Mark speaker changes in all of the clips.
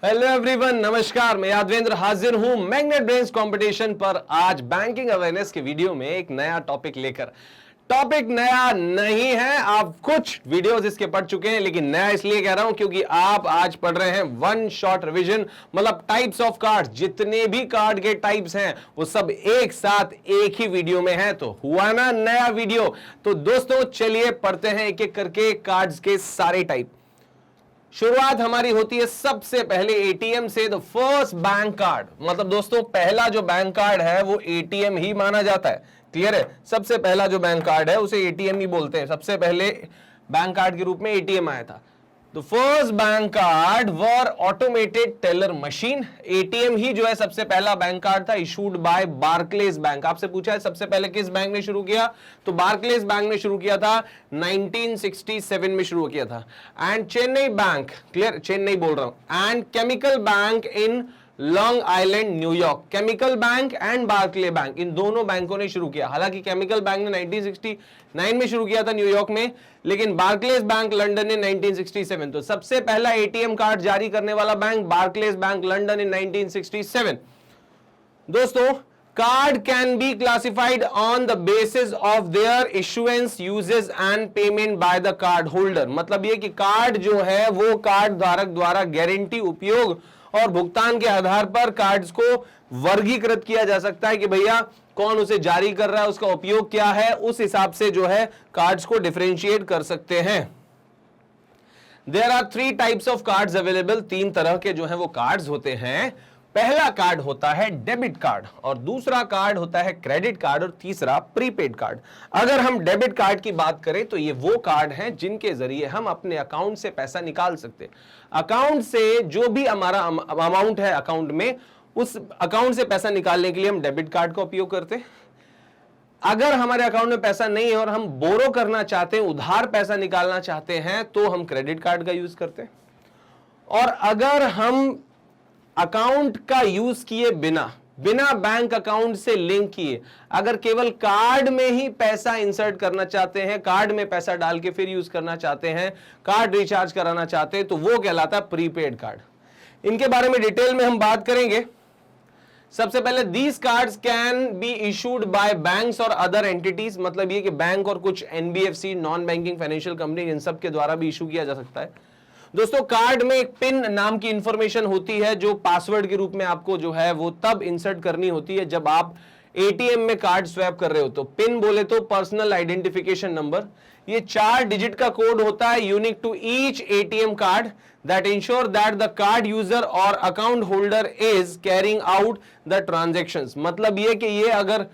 Speaker 1: Hello everyone, नमस्कार। मैं यादवेंद्र हाजिर हूं मैग्नेट ब्रेन्स कंपटीशन पर आज बैंकिंग अवेयरनेस के वीडियो में एक नया टॉपिक लेकर। टॉपिक नया नहीं है, आप कुछ वीडियोस इसके पढ़ चुके हैं, लेकिन नया इसलिए कह रहा हूं क्योंकि आप आज पढ़ रहे हैं वन शॉट रिवीजन, मतलब टाइप्स ऑफ कार्ड। जितने भी कार्ड के टाइप्स हैं वो सब एक साथ एक ही वीडियो में है, तो हुआ ना नया वीडियो। तो दोस्तों चलिए पढ़ते हैं एक एक करके कार्ड्स के सारे टाइप। शुरुआत हमारी होती है सबसे पहले एटीएम से। द फर्स्ट बैंक कार्ड, मतलब दोस्तों पहला जो बैंक कार्ड है वो एटीएम ही माना जाता है। क्लियर है? सबसे पहला जो बैंक कार्ड है उसे एटीएम ही बोलते हैं। सबसे पहले बैंक कार्ड के रूप में एटीएम आया था। The first bank card were automated teller machine. ATM ही जो है सबसे पहला बैंक कार्ड था, इशूड बाय बार्कलेज बैंक। आपसे पूछा है सबसे पहले किस बैंक ने शुरू किया, तो बार्कलेज बैंक ने शुरू किया था, 1967 में शुरू किया था। And Chennai bank, clear, Chennai बोल रहा हूं, and chemical bank in long island New York. Chemical bank and Berkeley bank, इन दोनों बैंकों ने शुरू किया। हालांकि केमिकल बैंक ने 1969 में शुरू किया था न्यूयॉर्क में, लेकिन बार्कलेज बैंक लंदन ने 1967। तो सबसे पहला एटीएम कार्ड जारी करने वाला बैंक बार्कलेज बैंक लंदन इन 1967। दोस्तों card can be classified on the basis of their issuance, uses and payment by the card holder. मतलब ये कि कार्ड जो है वो कार्ड धारक द्वारा गारंटी, उपयोग और भुगतान के आधार पर कार्ड्स को वर्गीकृत किया जा सकता है कि भैया कौन उसे जारी कर रहा है, उसका उपयोग क्या है, उस हिसाब से जो है कार्ड्स को डिफरेंशिएट कर सकते हैं। There are 3 types of cards available. 3 तरह के जो है वो कार्ड्स होते हैं। पहला कार्ड होता है डेबिट कार्ड, और दूसरा कार्ड होता है क्रेडिट कार्ड, और तीसरा प्रीपेड कार्ड। अगर हम डेबिट कार्ड की बात करें तो ये वो कार्ड हैं जिनके जरिए हम अपने अकाउंट से पैसा निकाल सकते हैं। अकाउंट से जो भी हमारा अमाउंट है अकाउंट में, उस अकाउंट से पैसा निकालने के लिए हम डेबिट कार्ड का उपयोग करते हैं। अगर हमारे अकाउंट में पैसा नहीं है और हम बोरो करना चाहते हैं, उधार पैसा निकालना चाहते हैं, तो हम क्रेडिट कार्ड का यूज करते हैं। और अगर हम अकाउंट का यूज किए बिना बैंक अकाउंट से लिंक किए, अगर केवल कार्ड में ही पैसा इंसर्ट करना चाहते हैं, कार्ड में पैसा डाल के फिर यूज करना चाहते हैं, कार्ड रिचार्ज कराना चाहते हैं, तो वो कहलाता है प्रीपेड कार्ड। इनके बारे में डिटेल में हम बात करेंगे। सबसे पहले these cards can be issued by banks और अदर एंटिटीज। मतलब ये कि बैंक और कुछ NBFC, non banking financial company, इन सब के द्वारा भी इशू किया जा सकता है। दोस्तों कार्ड में एक पिन नाम की इंफॉर्मेशन होती है जो पासवर्ड के रूप में आपको जो है वो तब इंसर्ट करनी होती है जब आप एटीएम में कार्ड स्वैप कर रहे हो। तो पिन बोले तो पर्सनल आइडेंटिफिकेशन नंबर। ये 4 डिजिट का कोड होता है, unique to each ATM card, that ensure that the card user or account holder is carrying out the transactions। मतलब ये कि ये अगर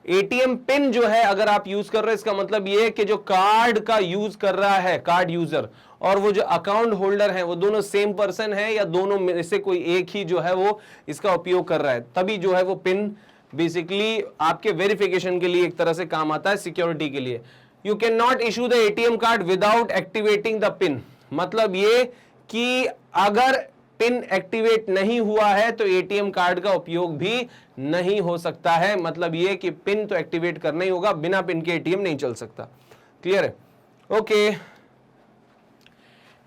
Speaker 1: एटीएम पिन जो है अगर आप यूज कर रहे हैं, इसका मतलब ये कि जो कार्ड का यूज कर रहा है कार्ड यूजर और वो जो अकाउंट होल्डर है वो दोनों सेम पर्सन है, या दोनों में से कोई एक ही जो है वो इसका उपयोग कर रहा है, तभी जो है वो पिन बेसिकली आपके वेरिफिकेशन के लिए एक तरह से काम आता है, सिक्योरिटी के लिए। You can not issue the ATM card without activating the pin. मतलब ये कि अगर पिन एक्टिवेट नहीं हुआ है तो एटीएम कार्ड का उपयोग भी नहीं हो सकता है। मतलब ये कि पिन तो एक्टिवेट करना ही होगा, बिना पिन के एटीएम नहीं चल सकता। क्लियर है? ओके।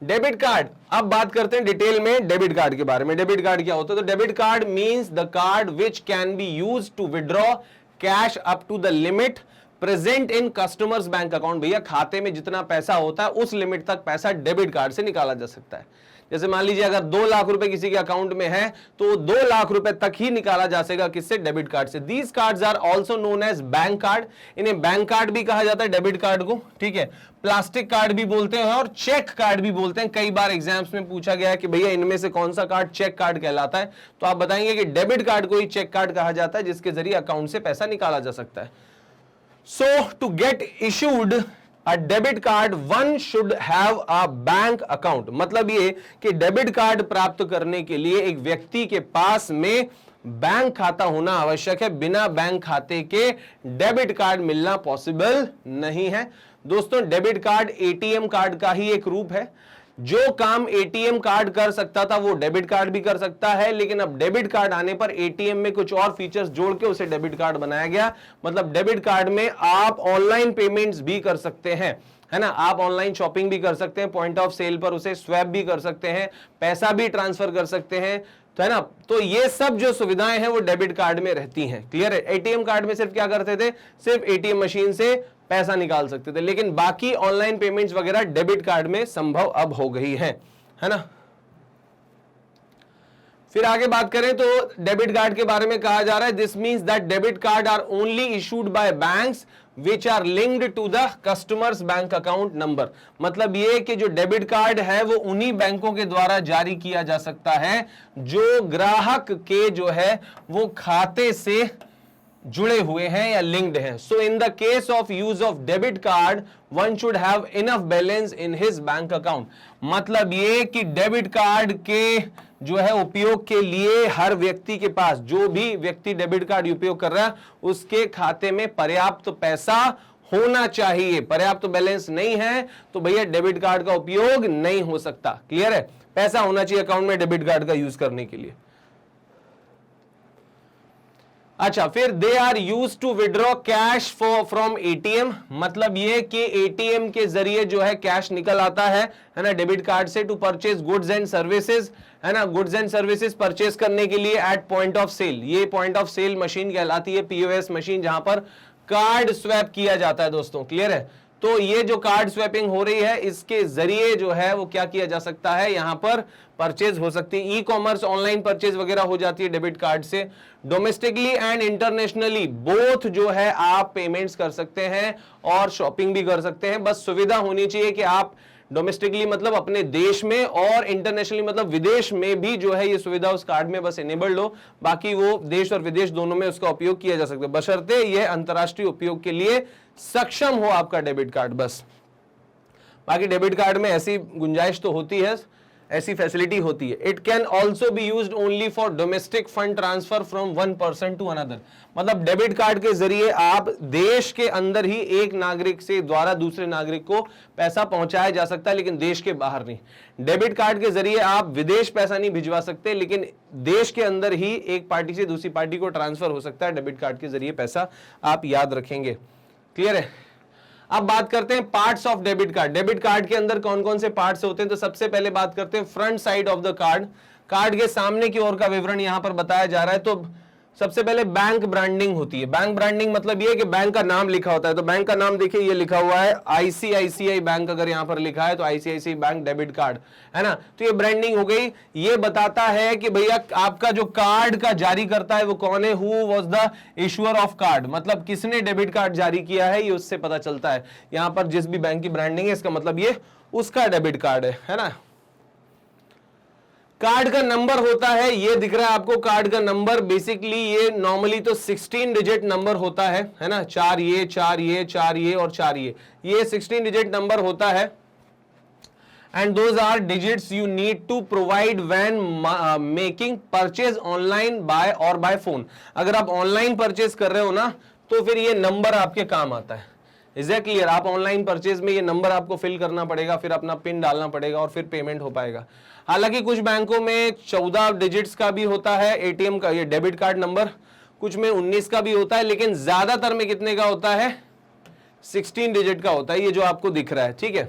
Speaker 1: डेबिट कार्ड, अब बात करते हैं डिटेल में डेबिट कार्ड के बारे में। डेबिट कार्ड क्या होता है? तो debit card means the card which can be used to withdraw cash up to the limit present in customers bank account. भैया खाते में जितना पैसा होता है उस लिमिट तक पैसा डेबिट कार्ड से निकाला जा सकता है। जैसे मान लीजिए अगर 2 लाख रुपए किसी के अकाउंट में है तो 2 लाख रुपए तक ही निकाला जा सकेगा, किससे? डेबिट कार्ड से। These cards are also known as bank card. इन्हें बैंक कार्ड भी कहा जाता है डेबिट कार्ड को, ठीक है। प्लास्टिक कार्ड भी बोलते हैं और चेक कार्ड भी बोलते हैं। कई बार एग्जाम्स में पूछा गया है कि भैया इनमें से कौन सा कार्ड चेक कार्ड कहलाता है, तो आप बताएंगे कि डेबिट कार्ड को ही चेक कार्ड कहा जाता है, जिसके जरिए अकाउंट से पैसा निकाला जा सकता है। So to get issued a debit card, one should have a bank account। मतलब ये कि डेबिट कार्ड प्राप्त करने के लिए एक व्यक्ति के पास में बैंक खाता होना आवश्यक है। बिना बैंक खाते के डेबिट कार्ड मिलना पॉसिबल नहीं है। दोस्तों डेबिट कार्ड एटीएम कार्ड का ही एक रूप है। जो काम एटीएम कार्ड कर सकता था वो डेबिट कार्ड भी कर सकता है, लेकिन अब डेबिट कार्ड आने पर एटीएम में कुछ और फीचर्स जोड़ के उसे डेबिट कार्ड बनाया गया। मतलब डेबिट कार्ड में आप ऑनलाइन पेमेंट्स भी कर सकते हैं। है ना। आप ऑनलाइन शॉपिंग भी कर सकते हैं, पॉइंट ऑफ सेल पर उसे स्वैप भी कर सकते हैं, पैसा भी ट्रांसफर कर सकते हैं, तो है ना। तो ये सब जो सुविधाएं हैं वो डेबिट कार्ड में रहती हैं। क्लियर है। एटीएम कार्ड में सिर्फ क्या करते थे, सिर्फ एटीएम मशीन से पैसा निकाल सकते थे, लेकिन बाकी ऑनलाइन पेमेंट्स वगैरह डेबिट कार्ड में संभव अब हो गई है ना। फिर आगे बात करें तो डेबिट कार्ड के बारे में कहा जा रहा है, this means that debit card are only issued by banks which are linked to the customers bank account number. मतलब ये कि जो डेबिट कार्ड है वो उन्हीं बैंकों के द्वारा जारी किया जा सकता है जो ग्राहक के जो है वो खाते से जुड़े हुए हैं या लिंक्ड हैं। So in the case of use of debit card one should have enough balance in his bank account. मतलब ये कि डेबिट कार्ड के जो है उपयोग के लिए हर व्यक्ति के पास, जो भी व्यक्ति डेबिट कार्ड उपयोग कर रहा है उसके खाते में पर्याप्त पैसा होना चाहिए। पर्याप्त बैलेंस नहीं है तो भैया डेबिट कार्ड का उपयोग नहीं हो सकता। क्लियर है। पैसा होना चाहिए अकाउंट में डेबिट कार्ड का यूज करने के लिए। अच्छा, फिर they are use to withdraw cash from ATM. मतलब ये कि एटीएम के जरिए जो है कैश निकल आता है ना, डेबिट कार्ड से, to purchase goods and services, है ना। गुड्स एंड सर्विसेज परचेज करने के लिए एट पॉइंट ऑफ सेल। ये पॉइंट ऑफ सेल मशीन कहलाती है, पीओएस मशीन, जहां पर कार्ड स्वैप किया जाता है दोस्तों। क्लियर है। तो ये जो कार्ड स्वैपिंग हो रही है इसके जरिए जो है वो क्या किया जा सकता है, यहां पर परचेज हो सकती है। ई कॉमर्स, ऑनलाइन परचेज वगैरह हो जाती है डेबिट कार्ड से। डोमेस्टिकली एंड इंटरनेशनली बोथ जो है आप पेमेंट्स कर सकते हैं और शॉपिंग भी कर सकते हैं। बस सुविधा होनी चाहिए कि आप डोमेस्टिकली मतलब अपने देश में, और इंटरनेशनली मतलब विदेश में भी जो है ये सुविधा उस कार्ड में बस इनेबल्ड हो। बाकी वो देश और विदेश दोनों में उसका उपयोग किया जा सकता है, बशर्ते यह अंतर्राष्ट्रीय उपयोग के लिए सक्षम हो आपका डेबिट कार्ड। बस बाकी डेबिट कार्ड में ऐसी गुंजाइश तो होती है, ऐसी फैसिलिटी होती है। It can also be used only for domestic fund transfer from one person to another. मतलब डेबिट कार्ड के जरिए आप देश के अंदर ही एक नागरिक से द्वारा दूसरे नागरिक को पैसा पहुंचाया जा सकता है, लेकिन देश के बाहर नहीं। डेबिट कार्ड के जरिए आप विदेश पैसा नहीं भिजवा सकते, लेकिन देश के अंदर ही एक पार्टी से दूसरी पार्टी को ट्रांसफर हो सकता है डेबिट कार्ड के जरिए पैसा। आप याद रखेंगे। क्लियर है। अब बात करते हैं parts of debit card. Debit card के अंदर कौन कौन से पार्ट्स होते हैं, तो सबसे पहले बात करते हैं front side of the card. Card के सामने की ओर का विवरण यहां पर बताया जा रहा है। तो सबसे पहले बैंक ब्रांडिंग होती है। बैंक ब्रांडिंग मतलब ये कि बैंक का नाम लिखा होता है। तो बैंक का नाम देखिए, ये लिखा हुआ है आईसीआईसीआई बैंक, अगर यहां पर लिखा है तो आईसीआईसीआई बैंक डेबिट कार्ड, है ना। तो ये ब्रांडिंग हो गई। ये बताता है कि भैया आपका जो कार्ड का जारी करता है वो कौन है, who was the issuer of card, मतलब किसने डेबिट कार्ड जारी किया है, ये उससे पता चलता है। यहां पर जिस भी बैंक की ब्रांडिंग है इसका मतलब ये उसका डेबिट कार्ड है ना। कार्ड का नंबर होता है, ये दिख रहा है आपको कार्ड का नंबर। बेसिकली ये नॉर्मली तो 16 डिजिट नंबर होता है ना। 4 ये 4 ये 4 ये और 4 ये 16 डिजिट नंबर होता है। And those are digits you need to provide when making purchase online by और बाय फोन। अगर आप ऑनलाइन परचेज कर रहे हो ना तो फिर ये नंबर आपके काम आता है। Is it clear. आप ऑनलाइन परचेज में ये नंबर आपको फिल करना पड़ेगा, फिर अपना पिन डालना पड़ेगा और फिर पेमेंट हो पाएगा। हालांकि कुछ बैंकों में 14 डिजिट्स का भी होता है एटीएम का, ये डेबिट कार्ड नंबर, कुछ में 19 का भी होता है, लेकिन ज्यादातर में कितने का होता है, 16 डिजिट का होता है, ये जो आपको दिख रहा है। ठीक है,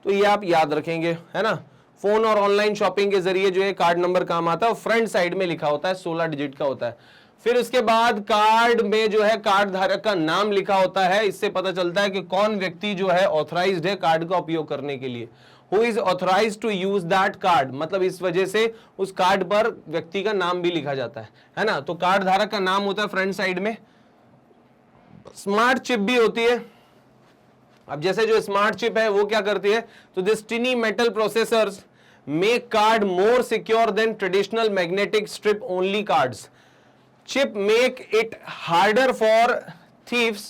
Speaker 1: तो ये आप याद रखेंगे, है ना। फोन और ऑनलाइन शॉपिंग के जरिए जो है कार्ड नंबर काम आता है, फ्रंट साइड में लिखा होता है, 16 डिजिट का होता है। फिर उसके बाद कार्ड में जो है कार्ड धारक का नाम लिखा होता है। इससे पता चलता है कि कौन व्यक्ति जो है ऑथराइज्ड है कार्ड का उपयोग करने के लिए, who is authorised to use that card. मतलब इस वजह से उस कार्ड पर व्यक्ति का नाम भी लिखा जाता है ना। तो कार्ड धारक का नाम होता है फ्रंट साइड में। स्मार्ट चिप भी होती है। अब जैसे जो स्मार्ट चिप है वो क्या करती है, तो this tiny metal processors make card more secure than traditional magnetic strip only cards. Chip make it harder for thieves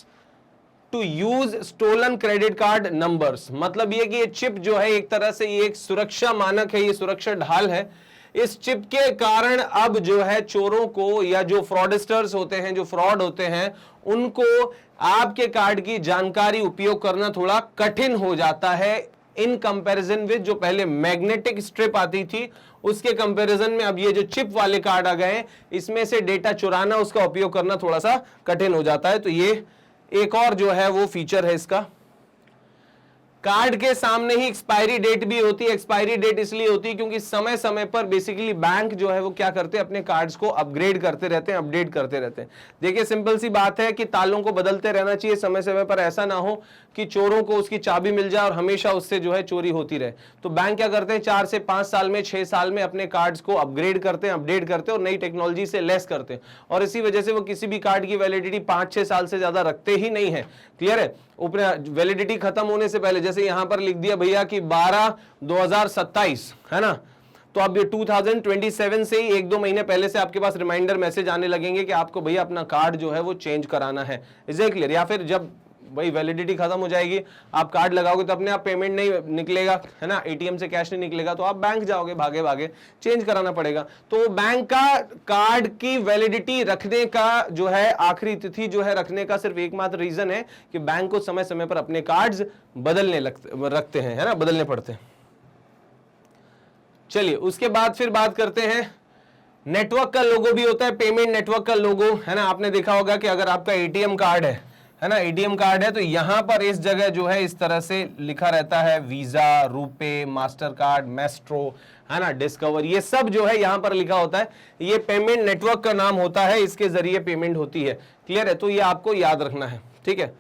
Speaker 1: to use stolen credit card numbers। मतलब ये कि ये चिप जो है एक तरह से ये एक सुरक्षा मानक है, ये सुरक्षा ढाल है। इस चिप के कारण अब जो है चोरों को या जो फ्रॉडस्टर्स होते हैं, जो फ्रॉड होते हैं, उनको आपके कार्ड की जानकारी उपयोग करना थोड़ा कठिन हो जाता है इन कंपैरिजन विद जो पहले मैग्नेटिक स्ट्रिप आती थी उसके कंपैरिजन में अब ये जो चिप वाले कार्ड आ गए, इसमें से डेटा चुराना, उसका उपयोग करना थोड़ा सा कठिन हो जाता है। तो ये एक और जो है वो फीचर है इसका। कार्ड के सामने ही एक्सपायरी डेट भी होती है। एक्सपायरी डेट इसलिए होती है क्योंकि समय समय पर बेसिकली बैंक जो है वो क्या करते हैं, अपने कार्ड्स को अपग्रेड करते रहते हैं, अपडेट करते रहते हैं। देखिए सिंपल सी बात है कि तालों को बदलते रहना चाहिए समय समय पर, ऐसा ना हो कि चोरों को उसकी चाबी मिल जाए और हमेशा उससे जो है चोरी होती रहे। तो बैंक क्या करते हैं, 4 से 5 साल में, 6 साल में अपने कार्ड्स को अपग्रेड करते हैं, अपडेट करते हैं और नई टेक्नोलॉजी से लेस करते हैं। और इसी वजह से वो किसी भी कार्ड की वैलिडिटी 5-6 साल से ज्यादा रखते ही नहीं है। क्लियर है? ऊपर वैलिडिटी खत्म होने से पहले, जैसे यहां पर लिख दिया भैया कि 12/2027 है ना, तो अब ये 2027 से ही 1-2 महीने पहले से आपके पास रिमाइंडर मैसेज आने लगेंगे कि आपको भैया अपना कार्ड जो है वो चेंज कराना है। Is it clear? या फिर जब भाई वैलिडिटी खत्म हो जाएगी, आप कार्ड लगाओगे तो अपने आप पेमेंट नहीं निकलेगा, है ना, एटीएम से कैश नहीं निकलेगा, तो आप बैंक जाओगे, भागे भागे चेंज कराना पड़ेगा। तो बैंक का कार्ड की वैलिडिटी रखने का जो है आखिरी तिथि जो है रखने का सिर्फ एकमात्र रीजन है कि बैंक को समय समय पर अपने कार्ड्स बदलने रखते हैं, है ना, बदलने पड़ते हैं। चलिए उसके बाद फिर बात करते हैं, नेटवर्क का लोगो भी होता है, पेमेंट नेटवर्क का लोगो, है ना। आपने देखा होगा कि अगर आपका एटीएम कार्ड है ना, एटीएम कार्ड है, तो यहां पर इस जगह जो है इस तरह से लिखा रहता है visa, RuPay, master card, maestro, है ना, डिस्कवर, ये सब जो है यहां पर लिखा होता है। ये पेमेंट नेटवर्क का नाम होता है, इसके जरिए पेमेंट होती है। क्लियर है? तो ये आपको याद रखना है, ठीक है।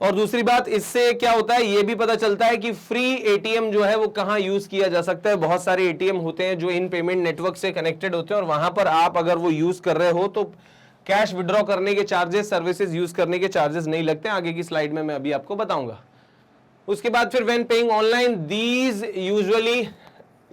Speaker 1: और दूसरी बात, इससे क्या होता है, ये भी पता चलता है कि फ्री एटीएम जो है वो कहां यूज किया जा सकता है। बहुत सारे एटीएम होते हैं जो इन पेमेंट नेटवर्क से कनेक्टेड होते हैं और वहां पर आप अगर वो यूज कर रहे हो तो कैश विड्रॉ करने के चार्जेस, सर्विसेज यूज करने के चार्जेस नहीं लगते। आगे की स्लाइड में मैं अभी आपको बताऊंगा। उसके बाद फिर when paying online, these usually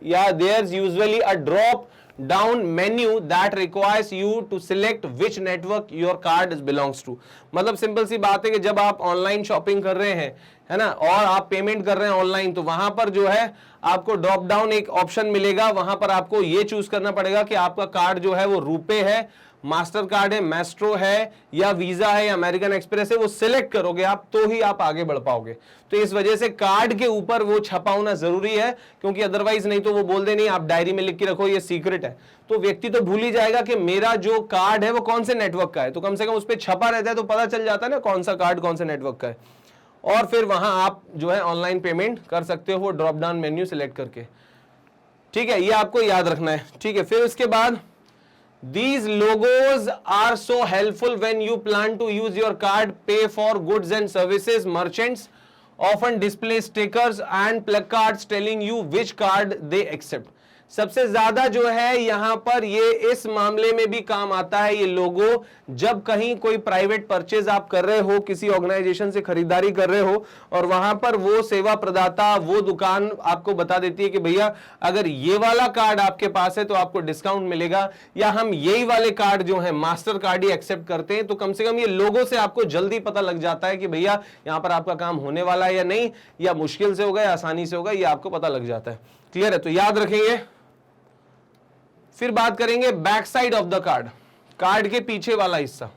Speaker 1: या there's usually a drop down menu that requires you to select which network your card belongs to. मतलब सिंपल सी बात है कि जब आप ऑनलाइन शॉपिंग कर रहे हैं, है ना, और आप पेमेंट कर रहे हैं ऑनलाइन, तो वहां पर जो है आपको ड्रॉप डाउन एक ऑप्शन मिलेगा। वहां पर आपको ये चूज करना पड़ेगा कि आपका कार्ड जो है वो रुपे है, मास्टर कार्ड है, मेस्ट्रो है, या वीजा है, या अमेरिकन एक्सप्रेस है। वो सिलेक्ट करोगे आप तो ही आप आगे बढ़ पाओगे। तो इस वजह से कार्ड के ऊपर वो छपा होना जरूरी है, क्योंकि अदरवाइज नहीं तो वो बोल दे नहीं, आप डायरी में लिख के रखो ये सीक्रेट है, तो व्यक्ति तो भूल ही जाएगा कि मेरा जो कार्ड है वो कौन से नेटवर्क का है। तो कम से कम उस पर छपा रहता है तो पता चल जाता है ना कौन सा कार्ड कौन से नेटवर्क का है। और फिर वहां आप जो है ऑनलाइन पेमेंट कर सकते हो वो ड्रॉप डाउन मेन्यू सिलेक्ट करके, ठीक है। ये आपको याद रखना है, ठीक है। फिर उसके बाद these logos are so helpful when you plan to use your card, pay for goods and services. Merchants often display stickers and placards telling you which card they accept. सबसे ज्यादा जो है यहां पर ये इस मामले में भी काम आता है ये लोगो, जब कहीं कोई प्राइवेट परचेज आप कर रहे हो, किसी ऑर्गेनाइजेशन से खरीदारी कर रहे हो और वहां पर वो सेवा प्रदाता, वो दुकान आपको बता देती है कि भैया अगर ये वाला कार्ड आपके पास है तो आपको डिस्काउंट मिलेगा, या हम यही वाले कार्ड जो है मास्टर कार्ड ही एक्सेप्ट करते हैं। तो कम से कम ये लोगों से आपको जल्दी पता लग जाता है कि भैया यहां पर आपका काम होने वाला है या नहीं, या मुश्किल से होगा या आसानी से होगा, ये आपको पता लग जाता है। क्लियर है? तो याद रखेंगे। फिर बात करेंगे back side of the card, card के पीछे वाला हिस्सा।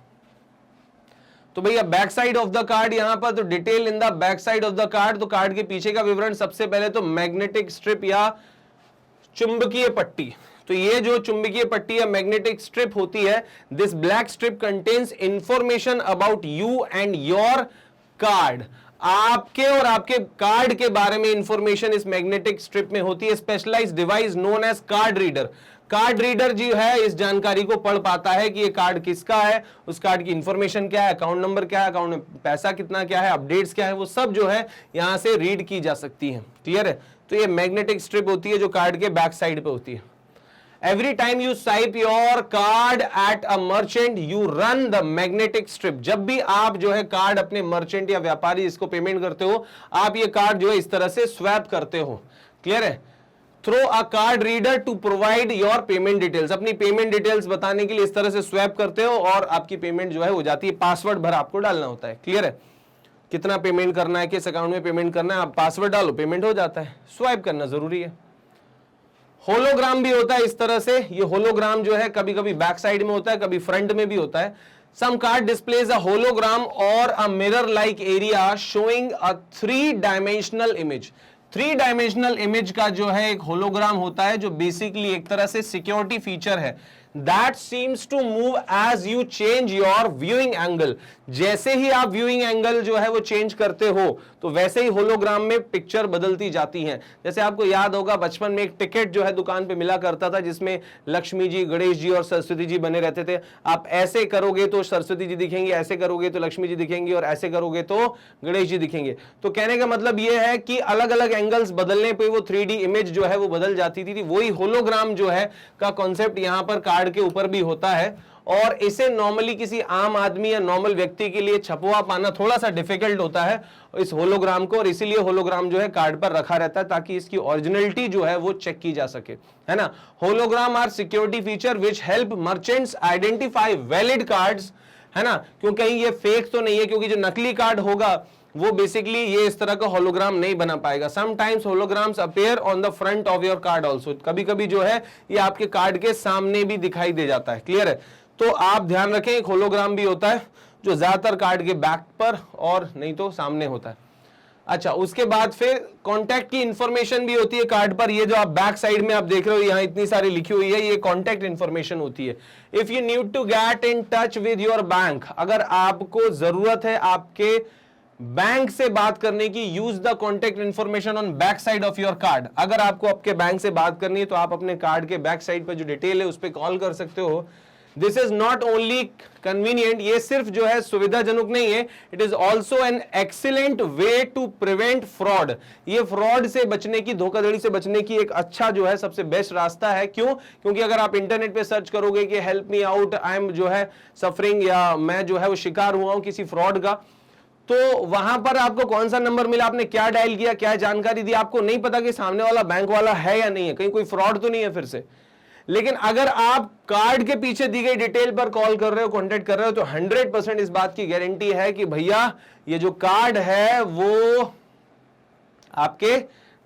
Speaker 1: तो भैया back side of the card, यहां पर तो detail in the back side of the card, तो कार्ड के पीछे का विवरण, सबसे पहले तो मैग्नेटिक स्ट्रिप या चुंबकीय पट्टी। तो ये जो चुंबकीय पट्टी या मैग्नेटिक स्ट्रिप होती है, this black strip contains information about you and your card. आपके और आपके कार्ड के बारे में इंफॉर्मेशन इस मैग्नेटिक स्ट्रिप में होती है। Specialised device known as card reader, card reader जो है इस जानकारी को पढ़ पाता है कि ये कार्ड किसका है, उस कार्ड की इंफॉर्मेशन क्या है, अकाउंट नंबर क्या है, अकाउंट में पैसा कितना क्या है, अपडेट्स क्या है, वो सब जो है यहां से रीड की जा सकती है। क्लियर है? तो ये मैग्नेटिक स्ट्रिप होती है जो कार्ड के बैक साइड पे होती है। Every time you swipe your card at a merchant, you run the magnetic strip. जब भी आप जो है कार्ड अपने मर्चेंट या व्यापारी इसको पेमेंट करते हो, आप ये कार्ड जो है इस तरह से स्वैप करते हो। क्लियर है? Through a card reader to provide your payment details, अपनी पेमेंट डिटेल्स बताने के लिए इस तरह से स्वैप करते हो और आपकी पेमेंट जो है हो जाती है। पासवर्ड भर आपको डालना होता है। क्लियर है? कितना पेमेंट करना है, किस अकाउंट में पेमेंट करना है, आप पासवर्ड डालो, पेमेंट हो जाता है। स्वाइप करना जरूरी है। होलोग्राम भी होता है इस तरह से। ये होलोग्राम जो है कभी कभी बैक साइड में होता है, कभी फ्रंट में भी होता है। सम कार्ड डिस्प्लेज अ होलोग्राम और a mirror like area showing a 3 dimensional image. 3 dimensional image का जो है एक होलोग्राम होता है, जो बेसिकली एक तरह से सिक्योरिटी फीचर है। that seems to move as you change your viewing angle. जैसे ही आप viewing angle जो है वो चेंज करते हो तो वैसे ही होलोग्राम में पिक्चर बदलती जाती हैं। जैसे आपको याद होगा बचपन में एक टिकट जो है दुकान पे मिला करता था जिसमें लक्ष्मी जी, गणेश जी और सरस्वती जी बने रहते थे। आप ऐसे करोगे तो सरस्वती जी दिखेंगे, ऐसे करोगे तो लक्ष्मी जी दिखेंगी और ऐसे करोगे तो गणेश जी दिखेंगे। तो कहने का मतलब यह है कि अलग अलग एंगल्स बदलने पे वो 3D इमेज जो है वो बदल जाती थी। वही होलोग्राम जो है का कॉन्सेप्ट यहां पर कार्ड के ऊपर भी होता है और इसे नॉर्मली किसी आम आदमी या नॉर्मल व्यक्ति के लिए छपवा पाना थोड़ा सा डिफिकल्ट होता है इस होलोग्राम को, और इसीलिए होलोग्राम जो है कार्ड पर रखा रहता है ताकि इसकी ओरिजिनलिटी जो है वो चेक की जा सके, है ना। Hologram are security feature which help merchants identify valid cards, है ना, क्योंकि कहीं ये फेक तो नहीं है, क्योंकि जो नकली कार्ड होगा वो बेसिकली ये इस तरह का होलोग्राम नहीं बना पाएगा। Sometimes holograms appear on the front of your card also, कभी कभी जो है ये आपके कार्ड के सामने भी दिखाई दे जाता है। क्लियर है? तो आप ध्यान रखें एक होलोग्राम भी होता है जो ज्यादातर कार्ड के बैक पर और नहीं तो सामने होता है। अच्छा, उसके बाद फिर कॉन्टैक्ट की इंफॉर्मेशन भी होती है कार्ड पर। ये जो आप बैक साइड में आप देख रहे हो यहाँ इतनी सारी लिखी हुई है, ये कॉन्टैक्ट इंफॉर्मेशन होती है। If you need to get in touch with your bank, अगर आपको जरूरत है आपके बैंक से बात करने की, use the contact information on back side of your card. अगर आपको आपके बैंक से बात करनी है तो आप अपने कार्ड के बैक साइड पर जो डिटेल है उस पर कॉल कर सकते हो। This is not only convenient, ये सिर्फ जो है सुविधाजनक नहीं है, it is also an excellent way to prevent fraud. ये फ्रॉड से बचने की, धोखाधड़ी से बचने की एक अच्छा जो है सबसे बेस्ट रास्ता है। क्यों? क्योंकि अगर आप इंटरनेट पे सर्च करोगे कि help me out, I am जो है सफरिंग, या मैं जो है वो शिकार हुआ हूं किसी फ्रॉड का, तो वहां पर आपको कौन सा नंबर मिला, आपने क्या डायल किया, क्या जानकारी दी, आपको नहीं पता कि सामने वाला बैंक वाला है या नहीं है, कहीं कोई फ्रॉड तो नहीं है फिर से। लेकिन अगर आप कार्ड के पीछे दी गई डिटेल पर कॉल कर रहे हो, कांटेक्ट कर रहे हो, तो 100% इस बात की गारंटी है कि भैया ये जो कार्ड है वो आपके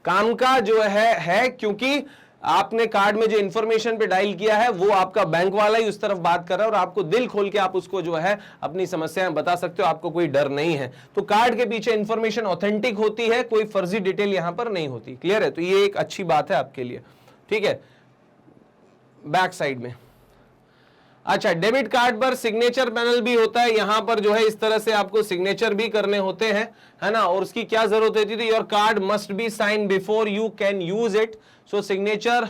Speaker 1: काम का जो है, क्योंकि आपने कार्ड में जो इंफॉर्मेशन पे डायल किया है वो आपका बैंक वाला ही उस तरफ बात कर रहा है और आपको दिल खोल के आप उसको जो है अपनी समस्याएं बता सकते हो, आपको कोई डर नहीं है। तो कार्ड के पीछे इंफॉर्मेशन ऑथेंटिक होती है, कोई फर्जी डिटेल यहां पर नहीं होती। क्लियर है? तो ये एक अच्छी बात है आपके लिए। ठीक है, बैक साइड में। अच्छा, डेबिट कार्ड पर सिग्नेचर पैनल भी होता है, यहां पर जो है इस तरह से आपको सिग्नेचर भी करने होते हैं, है ना, और उसकी क्या जरूरत होती थी, your card must be sign before you can use it, so signature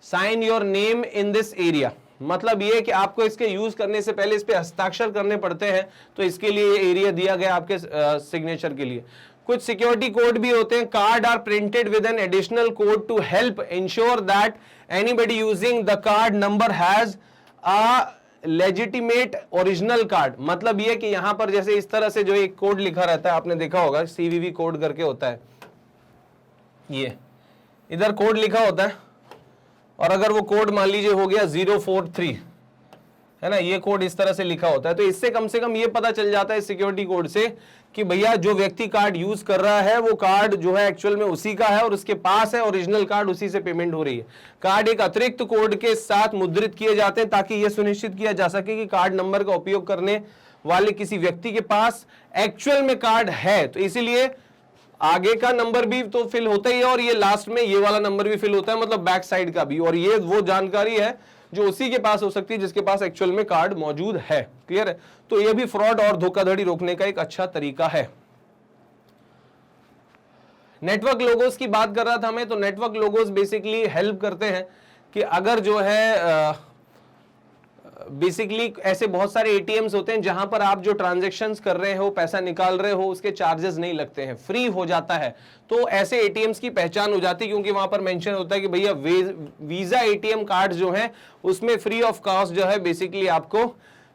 Speaker 1: sign your name in this area. मतलब ये कि आपको इसके यूज करने से पहले इस पे हस्ताक्षर करने पड़ते हैं, तो इसके लिए ये एरिया दिया गया आपके सिग्नेचर के लिए। कुछ सिक्योरिटी कोड भी होते हैं। Card are printed with an additional code to help ensure that anybody using the card number has a legitimate original card. मतलब ये कि यहां पर जैसे इस तरह से जो एक कोड लिखा रहता है, आपने देखा होगा CVV कोड करके होता है, ये इधर कोड लिखा होता है, और अगर वो कोड मान लीजिए हो गया 043, है ना, ये कोड इस तरह से लिखा होता है, तो इससे कम से कम ये पता चल जाता है सिक्योरिटी कोड से कि भैया जो व्यक्ति कार्ड यूज कर रहा है वो कार्ड जो है एक्चुअल में उसी का है और उसके पास है ओरिजिनल कार्ड, उसी से पेमेंट हो रही है। कार्ड एक अतिरिक्त कोड के साथ मुद्रित किए जाते हैं ताकि यह सुनिश्चित किया जा सके कि कार्ड नंबर का उपयोग करने वाले किसी व्यक्ति के पास एक्चुअल में कार्ड है। तो इसीलिए आगे का नंबर भी तो फिल होता ही है और ये लास्ट में ये वाला नंबर भी फिल होता है, मतलब बैक साइड का भी, और ये वो जानकारी है जो उसी के पास हो सकती है जिसके पास एक्चुअल में कार्ड मौजूद है। क्लियर है? तो ये भी फ्रॉड और धोखाधड़ी रोकने का एक अच्छा तरीका है। नेटवर्क लोगोस की बात कर रहा था मैं, तो नेटवर्क लोगोस बेसिकली हेल्प करते हैं कि अगर जो है बेसिकली ऐसे बहुत सारे एटीएम्स होते हैं जहां पर आप जो ट्रांजैक्शंस कर रहे हो, पैसा निकाल रहे हो, उसके चार्जेस नहीं लगते हैं, फ्री हो जाता है। तो ऐसे एटीएम्स की पहचान हो जाती है क्योंकि वहां पर मेंशन होता है कि भैया वीजा एटीएम कार्ड जो है उसमें फ्री ऑफ कॉस्ट जो है बेसिकली आपको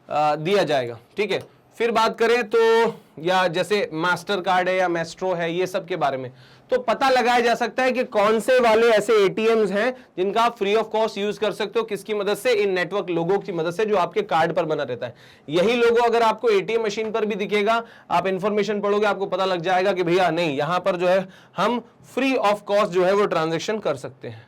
Speaker 1: दिया जाएगा। ठीक है, फिर बात करें तो या जैसे मास्टर कार्ड है या मेस्ट्रो है, ये सब के बारे में तो पता लगाया जा सकता है कि कौन से वाले ऐसे एटीएम्स हैं जिनका आप फ्री ऑफ कॉस्ट यूज कर सकते हो। किसकी मदद से? इन नेटवर्क लोगों की मदद से जो आपके कार्ड पर बना रहता है। यही लोगो अगर आपको एटीएम मशीन पर भी दिखेगा, आप इंफॉर्मेशन पढ़ोगे, आपको पता लग जाएगा कि भैया नहीं, यहां पर जो है हम फ्री ऑफ कॉस्ट जो है वो ट्रांजेक्शन कर सकते हैं।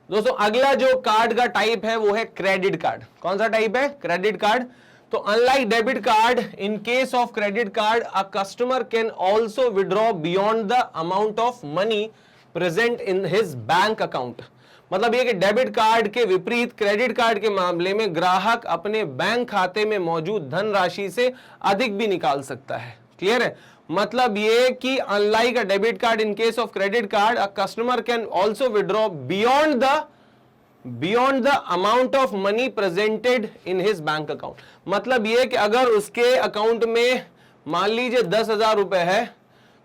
Speaker 1: दोस्तों, अगला जो कार्ड का टाइप है वो है क्रेडिट कार्ड। कौन सा टाइप है? Credit card. तो unlike debit card, in case of credit card a customer can also withdraw beyond the amount of money present in his bank account. मतलब ये कि डेबिट कार्ड के विपरीत क्रेडिट कार्ड के मामले में ग्राहक अपने बैंक खाते में मौजूद धनराशि से अधिक भी निकाल सकता है। क्लियर है? मतलब ये कि unlike a debit card, in case of credit card a customer can also withdraw beyond the amount of money presented in his bank account. मतलब ये कि अगर उसके अकाउंट में मान लीजिए 10,000 रुपए है,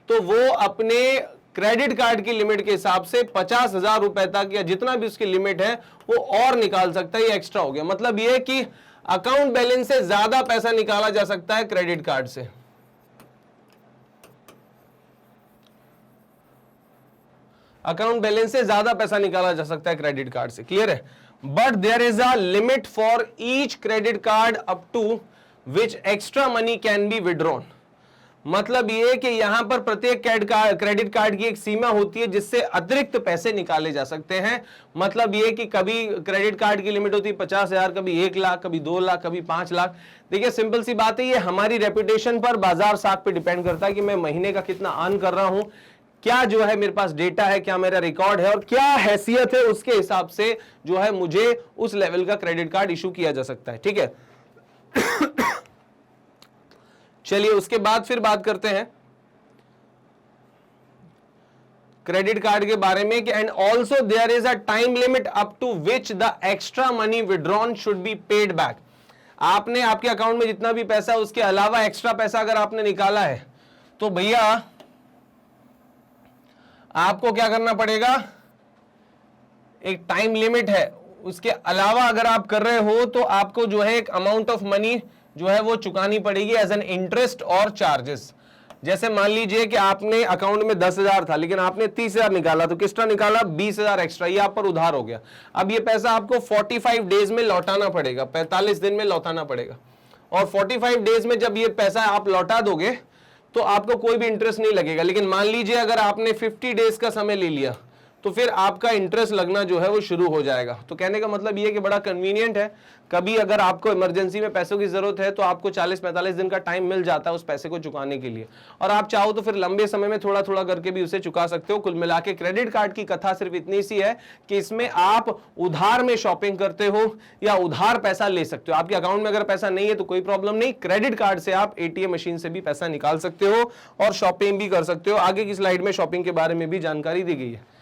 Speaker 1: तो वो अपने क्रेडिट कार्ड की लिमिट के हिसाब से 50,000 रुपए तक या जितना भी उसकी लिमिट है वो और निकाल सकता है। ये एक्स्ट्रा हो गया। मतलब ये कि अकाउंट बैलेंस से ज्यादा पैसा निकाला जा सकता है क्रेडिट कार्ड से। अकाउंट बैलेंस से ज्यादा पैसा निकाला जा सकता है क्रेडिट कार्ड से। क्लियर है? But there is a limit for each credit card up to which extra money can be withdrawn. मतलब ये कि यहां पर प्रत्येक क्रेडिट कार्ड की एक सीमा होती है जिससे अतिरिक्त पैसे निकाले जा सकते हैं। मतलब ये कि कभी क्रेडिट कार्ड की लिमिट होती है 50,000, कभी 1 लाख, कभी 2 लाख, कभी 5 लाख। देखिए सिंपल सी बात है, ये हमारी रेपुटेशन पर, बाजार साख पे डिपेंड करता है कि मैं महीने का कितना अर्न कर रहा हूं, क्या जो है मेरे पास डेटा है, क्या मेरा रिकॉर्ड है और क्या हैसियत है, उसके हिसाब से जो है मुझे उस लेवल का क्रेडिट कार्ड इशू किया जा सकता है। ठीक है? चलिए उसके बाद फिर बात करते हैं क्रेडिट कार्ड के बारे में कि and also there is a time limit up to which the extra money withdrawn should be paid back. आपने आपके अकाउंट में जितना भी पैसा है उसके अलावा एक्स्ट्रा पैसा अगर आपने निकाला है तो भैया आपको क्या करना पड़ेगा, एक टाइम लिमिट है, उसके अलावा अगर आप कर रहे हो तो आपको जो है एक अमाउंट ऑफ मनी जो है वो चुकानी पड़ेगी एज एन इंटरेस्ट और चार्जेस। जैसे मान लीजिए कि आपने अकाउंट में 10,000 था लेकिन आपने 30,000 निकाला, तो कितना निकाला, 20,000 एक्स्ट्रा, ये आप पर उधार हो गया। अब ये पैसा आपको 45 डेज में लौटाना पड़ेगा, 45 दिन में लौटाना पड़ेगा। और 45 डेज में जब ये पैसा आप लौटा दोगे तो आपको कोई भी इंटरेस्ट नहीं लगेगा। लेकिन मान लीजिए अगर आपने 50 डेज का समय ले लिया तो फिर आपका इंटरेस्ट लगना जो है वो शुरू हो जाएगा। तो कहने का मतलब ये कि बड़ा कन्वीनियंट है, कभी अगर आपको इमरजेंसी में पैसों की जरूरत है तो आपको 40-45 दिन का टाइम मिल जाता है उस पैसे को चुकाने के लिए, और आप चाहो तो फिर लंबे समय में थोड़ा थोड़ा करके भी उसे चुका सकते हो। कुल मिला के क्रेडिट कार्ड की कथा सिर्फ इतनी सी है कि इसमें आप उधार में शॉपिंग करते हो या उधार पैसा ले सकते हो। आपके अकाउंट में अगर पैसा नहीं है तो कोई प्रॉब्लम नहीं, क्रेडिट कार्ड से आप एटीएम मशीन से भी पैसा निकाल सकते हो और शॉपिंग भी कर सकते हो। आगे की स्लाइड में शॉपिंग के बारे में भी जानकारी दी गई है।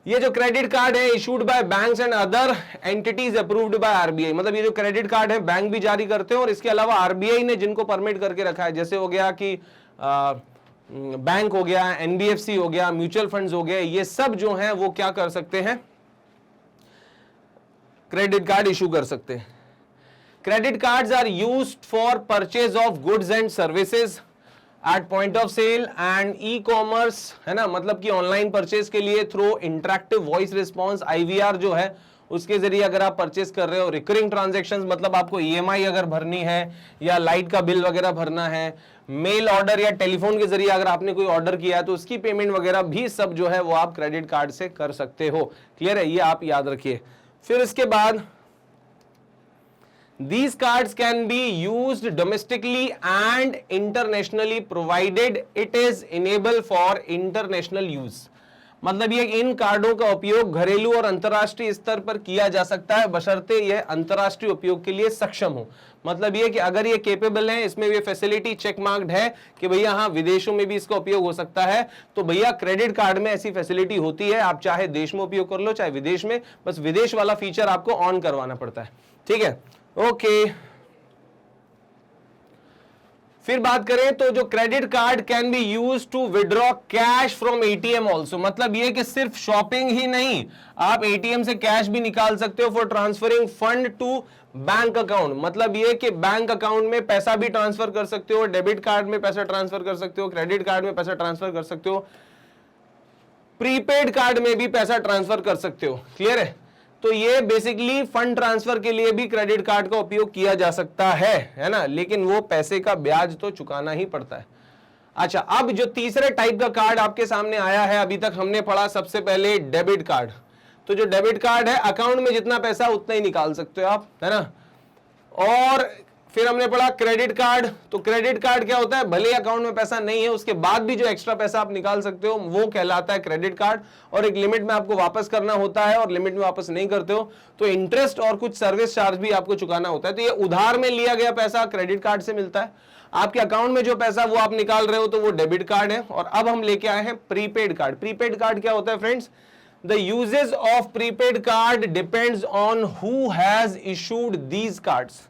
Speaker 1: ये जो क्रेडिट कार्ड है issued by banks and other entities approved by RBI. मतलब ये जो क्रेडिट कार्ड है बैंक भी जारी करते हैं और इसके अलावा आरबीआई ने जिनको परमिट करके रखा है, जैसे हो गया कि बैंक हो गया, एनबीएफसी हो गया, म्यूचुअल फंड्स हो गए, ये सब जो हैं वो क्या कर सकते हैं, क्रेडिट कार्ड इशू कर सकते हैं। Credit cards are used for purchase of goods and services at point of sale and e commerce, है ना, मतलब कि ऑनलाइन परचेज के लिए through interactive voice response IVR जो है उसके जरिए अगर आप परचेज कर रहे हो। रिकरिंग ट्रांजैक्शंस, मतलब आपको EMI अगर भरनी है या लाइट का बिल वगैरह भरना है, मेल ऑर्डर या टेलीफोन के जरिए अगर आपने कोई ऑर्डर किया है तो उसकी पेमेंट वगैरह भी सब जो है वो आप क्रेडिट कार्ड से कर सकते हो। क्लियर है? ये आप याद रखिए। फिर इसके बाद these cards can be used domestically and internationally provided it is enable for international use। मतलब ये इन कार्डों का उपयोग घरेलू और अंतर्राष्ट्रीय स्तर पर किया जा सकता है बशर्ते यह अंतर्राष्ट्रीय उपयोग के लिए सक्षम हो। मतलब ये कि अगर ये केपेबल है, इसमें ये फैसिलिटी चेक मार्क्ड है कि भैया हाँ विदेशों में भी इसका उपयोग हो सकता है, तो भैया क्रेडिट कार्ड में ऐसी फैसिलिटी होती है। आप चाहे देश में उपयोग कर लो चाहे विदेश में, बस विदेश वाला फीचर आपको ऑन करवाना पड़ता है। ठीक है? ओके फिर बात करें तो जो credit card can be use to withdraw cash from ATM also. मतलब ये कि सिर्फ शॉपिंग ही नहीं, आप एटीएम से कैश भी निकाल सकते हो for transferring fund to bank account. मतलब ये कि बैंक अकाउंट में पैसा भी ट्रांसफर कर सकते हो, डेबिट कार्ड में पैसा ट्रांसफर कर सकते हो, क्रेडिट कार्ड में पैसा ट्रांसफर कर सकते हो, प्रीपेड कार्ड में भी पैसा ट्रांसफर कर सकते हो। क्लियर है? तो ये बेसिकली फंड ट्रांसफर के लिए भी क्रेडिट कार्ड का उपयोग किया जा सकता है ना, लेकिन वो पैसे का ब्याज तो चुकाना ही पड़ता है। अच्छा, अब जो तीसरे टाइप का कार्ड आपके सामने आया है, अभी तक हमने पढ़ा सबसे पहले डेबिट कार्ड। तो जो डेबिट कार्ड है, अकाउंट में जितना पैसा उतना ही निकाल सकते हो आप, है ना। और फिर हमने पढ़ा क्रेडिट कार्ड। तो क्रेडिट कार्ड क्या होता है, भले अकाउंट में पैसा नहीं है उसके बाद भी जो एक्स्ट्रा पैसा आप निकाल सकते हो वो कहलाता है क्रेडिट कार्ड, और एक लिमिट में आपको वापस करना होता है, और लिमिट में वापस नहीं करते हो तो इंटरेस्ट और कुछ सर्विस चार्ज भी आपको चुकाना होता है। तो ये उधार में लिया गया पैसा क्रेडिट कार्ड से मिलता है। आपके अकाउंट में जो पैसा वो आप निकाल रहे हो तो वो डेबिट कार्ड है। और अब हम लेके आए हैं प्रीपेड कार्ड। प्रीपेड कार्ड क्या होता है friends, the uses of prepaid card depends on who has issued these cards.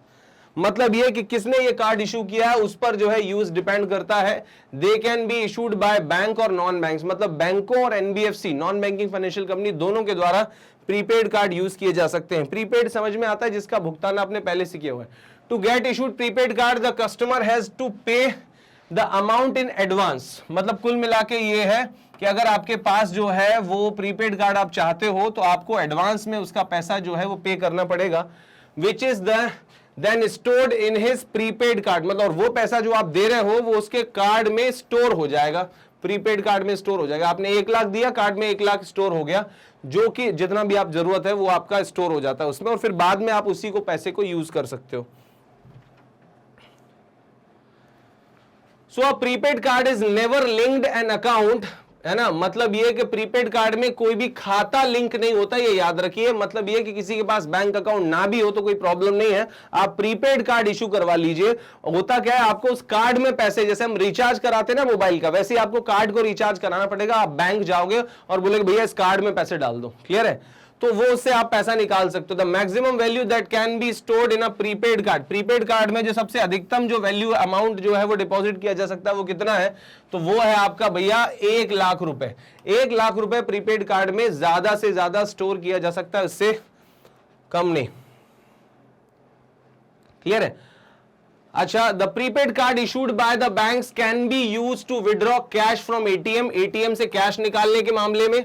Speaker 1: मतलब ये कि किसने ये कार्ड इशू किया है उस पर जो है यूज डिपेंड करता है। They can be issued by bank और नॉन बैंक्स, मतलब बैंकों और NBFC non banking financial company दोनों के द्वारा प्रीपेड कार्ड यूज किए जा सकते हैं। प्रीपेड समझ में आता है जिसका भुगतान आपने पहले से किया हुआ है। To get issued prepaid card the customer has to pay the amount in advance. मतलब कुल मिला के ये है कि अगर आपके पास जो है वो प्रीपेड कार्ड आप चाहते हो तो आपको एडवांस में उसका पैसा जो है वो पे करना पड़ेगा, which is then stored in his prepaid card. मतलब वो पैसा जो आप दे रहे हो वो उसके कार्ड में स्टोर हो जाएगा, प्रीपेड कार्ड में स्टोर हो जाएगा। आपने 1 लाख दिया, कार्ड में 1 लाख स्टोर हो गया, जो कि जितना भी आप जरूरत है वो आपका स्टोर हो जाता है उसमें, और फिर बाद में आप उसी को पैसे को यूज कर सकते हो। So a prepaid card is never linked an account, है ना। मतलब ये कि प्रीपेड कार्ड में कोई भी खाता लिंक नहीं होता, ये याद रखिए। मतलब ये कि किसी के पास बैंक अकाउंट ना भी हो तो कोई प्रॉब्लम नहीं है, आप प्रीपेड कार्ड इशू करवा लीजिए। होता क्या है, आपको उस कार्ड में पैसे, जैसे हम रिचार्ज कराते हैं ना मोबाइल का, वैसे ही आपको कार्ड को रिचार्ज कराना पड़ेगा। आप बैंक जाओगे और बोलेगे भैया इस कार्ड में पैसे डाल दो, क्लियर है, तो वो उससे आप पैसा निकाल सकते हो। The maximum value that can be stored in a prepaid card. Prepaid card में जो सबसे अधिकतम जो वैल्यू अमाउंट जो है वो डिपॉजिट किया जा सकता है वो कितना है, तो वो है आपका भैया 1 लाख रुपए। 1 लाख रुपए प्रीपेड कार्ड में ज्यादा से ज्यादा स्टोर किया जा सकता है, उससे कम नहीं, क्लियर है। अच्छा, the prepaid card issued by the banks can be used to withdraw cash from ATM. ATM से कैश निकालने के मामले में,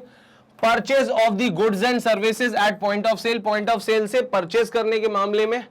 Speaker 1: purchase of the goods and services at point of sale, point of sale से purchase करने के मामले में,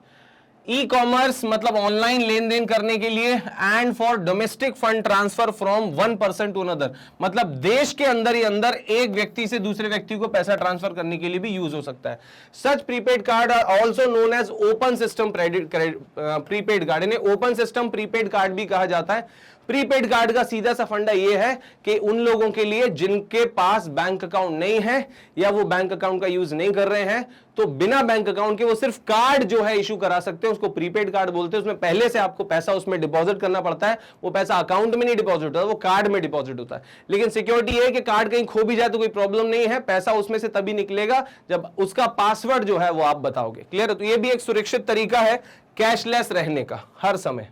Speaker 1: ई कॉमर्स मतलब ऑनलाइन लेन देन करने के लिए, and for domestic fund transfer from one person to another, मतलब देश के अंदर ही अंदर एक व्यक्ति से दूसरे व्यक्ति को पैसा ट्रांसफर करने के लिए भी यूज हो सकता है। Such prepaid card are also known as open system prepaid card, इन्हें ओपन सिस्टम प्रीपेड कार्ड भी कहा जाता है। प्रीपेड कार्ड का सीधा सा फंडा यह है कि उन लोगों के लिए जिनके पास बैंक अकाउंट नहीं है या वो बैंक अकाउंट का यूज नहीं कर रहे हैं, तो बिना बैंक अकाउंट के वो सिर्फ कार्ड जो है इशू करा सकते हैं, उसको प्रीपेड कार्ड बोलते हैं। उसमें पहले से आपको पैसा उसमें डिपॉजिट करना पड़ता है, वो पैसा अकाउंट में नहीं डिपॉजिट होता, वो कार्ड में डिपॉजिट होता है। लेकिन सिक्योरिटी है कि कार्ड कहीं खो भी जाए तो कोई प्रॉब्लम नहीं है, पैसा उसमें से तभी निकलेगा जब उसका पासवर्ड जो है वो आप बताओगे, क्लियर है। तो ये भी एक सुरक्षित तरीका है कैशलेस रहने का हर समय।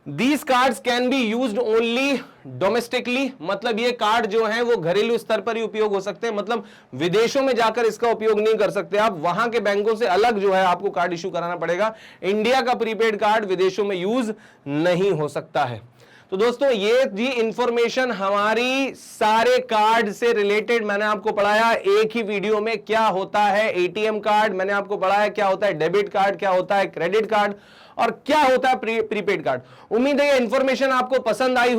Speaker 1: These cards can be used only domestically, मतलब ये कार्ड जो हैं वो घरेलू स्तर पर ही उपयोग हो सकते हैं, मतलब विदेशों में जाकर इसका उपयोग नहीं कर सकते आप, वहां के बैंकों से अलग जो है आपको कार्ड इशू कराना पड़ेगा। इंडिया का प्रीपेड कार्ड विदेशों में यूज नहीं हो सकता है। तो दोस्तों ये जी इंफॉर्मेशन हमारी सारे कार्ड से रिलेटेड मैंने आपको पढ़ाया एक ही वीडियो में। क्या होता है एटीएम कार्ड मैंने आपको पढ़ाया, क्या होता है डेबिट कार्ड, क्या होता है क्रेडिट कार्ड, और क्या होता है प्रीपेड कार्ड। उम्मीद है ये इंफॉर्मेशन आपको पसंद आई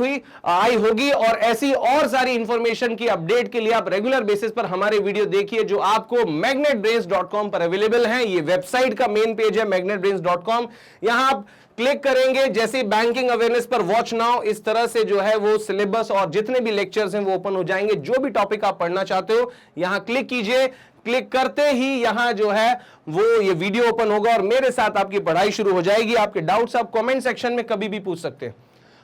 Speaker 1: होगी, और ऐसी और सारी इंफॉर्मेशन की अपडेट के लिए आप रेगुलर बेसिस पर हमारे वीडियो देखिए जो आपको magnetbrains.com पर अवेलेबल हैं। ये वेबसाइट का मेन पेज है magnetbrains.com, यहां आप क्लिक करेंगे जैसे बैंकिंग अवेयरनेस पर वॉच नाउ, इस तरह से जो है वो सिलेबस और जितने भी लेक्चर्स हैं वो ओपन हो जाएंगे। जो भी टॉपिक आप पढ़ना चाहते हो यहां क्लिक कीजिए, क्लिक करते ही यहां जो है वो ये वीडियो ओपन होगा और मेरे साथ आपकी पढ़ाई शुरू हो जाएगी। आपके डाउट्स आप कमेंट सेक्शन में कभी भी पूछ सकते हैं।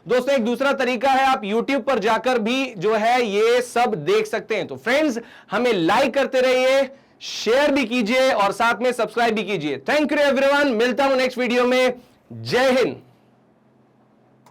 Speaker 1: दोस्तों एक दूसरा तरीका है, आप YouTube पर जाकर भी जो है ये सब देख सकते हैं। तो फ्रेंड्स हमें लाइक करते रहिए, शेयर भी कीजिए और साथ में सब्सक्राइब भी कीजिए। थैंक यू एवरीवन, मिलता हूं नेक्स्ट वीडियो में। जय हिंद।